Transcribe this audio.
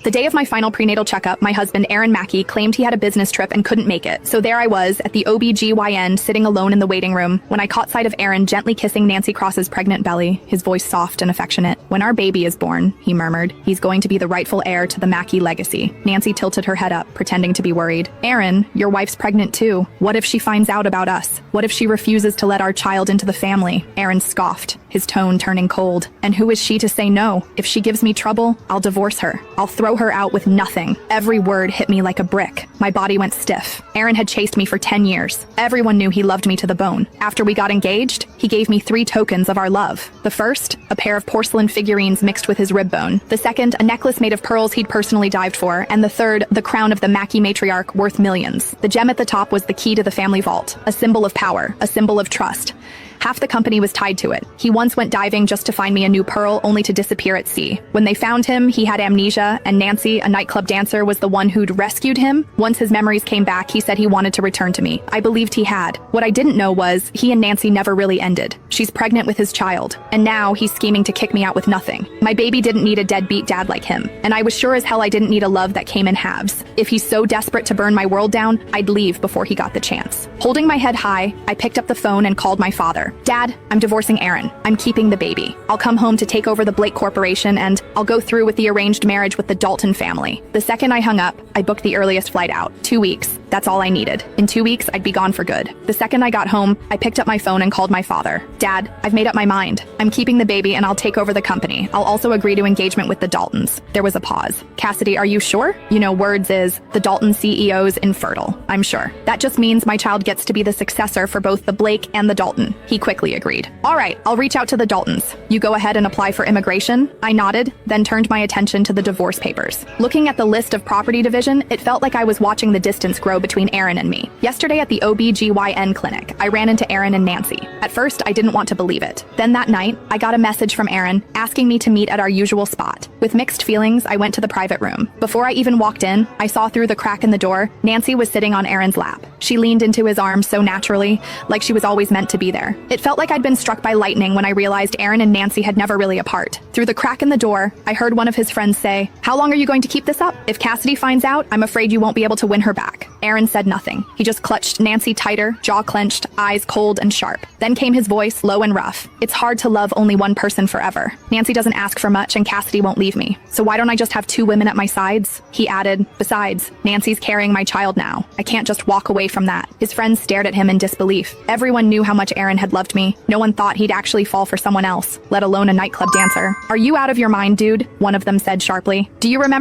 The day of my final prenatal checkup, my husband, Aaron Mackey, claimed he had a business trip and couldn't make it. So there I was, at the OBGYN, sitting alone in the waiting room, when I caught sight of Aaron gently kissing Nancy Cross's pregnant belly, his voice soft and affectionate. "When our baby is born," he murmured, "he's going to be the rightful heir to the Mackey legacy." Nancy tilted her head up, pretending to be worried. "Aaron, your wife's pregnant too. What if she finds out about us? What if she refuses to let our child into the family?" Aaron scoffed, his tone turning cold. "And who is she to say no? If she gives me trouble, I'll divorce her. I'll throw her out with nothing." Every word hit me like a brick. My body went stiff. Aaron had chased me for 10 years. Everyone knew he loved me to the bone. After we got engaged, he gave me 3 tokens of our love. The first, a pair of porcelain figurines mixed with his rib bone. The second, a necklace made of pearls he'd personally dived for. And the third, the crown of the Mackey matriarch worth millions. The gem at the top was the key to the family vault, a symbol of power, a symbol of trust. Half the company was tied to it. He once went diving just to find me a new pearl, only to disappear at sea. When they found him, he had amnesia, and Nancy, a nightclub dancer, was the one who'd rescued him. Once his memories came back, he said he wanted to return to me. I believed he had. What I didn't know was, he and Nancy never really ended. She's pregnant with his child, and now he's scheming to kick me out with nothing. My baby didn't need a deadbeat dad like him, and I was sure as hell I didn't need a love that came in halves. If he's so desperate to burn my world down, I'd leave before he got the chance. Holding my head high, I picked up the phone and called my father. "Dad, I'm divorcing Aaron. I'm keeping the baby. I'll come home to take over the Blake Corporation, and I'll go through with the arranged marriage with the Dalton family." The second I hung up, I booked the earliest flight out. 2 weeks. That's all I needed. In 2 weeks, I'd be gone for good. The second I got home, I picked up my phone and called my father. "Dad, I've made up my mind. I'm keeping the baby and I'll take over the company. I'll also agree to engagement with the Daltons." There was a pause. "Cassidy, are you sure?" You know, words is, the Dalton CEO's infertile. "I'm sure. That just means my child gets to be the successor for both the Blake and the Dalton." He quickly agreed. "All right, I'll reach out to the Daltons. You go ahead and apply for immigration." I nodded, then turned my attention to the divorce papers. Looking at the list of property division, it felt like I was watching the distance grow between Aaron and me. Yesterday at the OBGYN clinic, I ran into Aaron and Nancy. At first, I didn't want to believe it. Then that night, I got a message from Aaron asking me to meet at our usual spot. With mixed feelings, I went to the private room. Before I even walked in, I saw through the crack in the door, Nancy was sitting on Aaron's lap. She leaned into his arms so naturally, like she was always meant to be there. It felt like I'd been struck by lightning when I realized Aaron and Nancy had never really apart. Through the crack in the door, I heard one of his friends say, "How long are you going to keep this up? If Cassidy finds out, I'm afraid you won't be able to win her back." Aaron said nothing. He just clutched Nancy tighter, jaw clenched, eyes cold and sharp. Then came his voice, low and rough. "It's hard to love only one person forever. Nancy doesn't ask for much and Cassidy won't leave me. So why don't I just have 2 women at my sides?" He added, "Besides, Nancy's carrying my child now. I can't just walk away from that." His friends stared at him in disbelief. Everyone knew how much Aaron had loved me. No one thought he'd actually fall for someone else, let alone a nightclub dancer. "Are you out of your mind, dude?" one of them said sharply. "Do you remember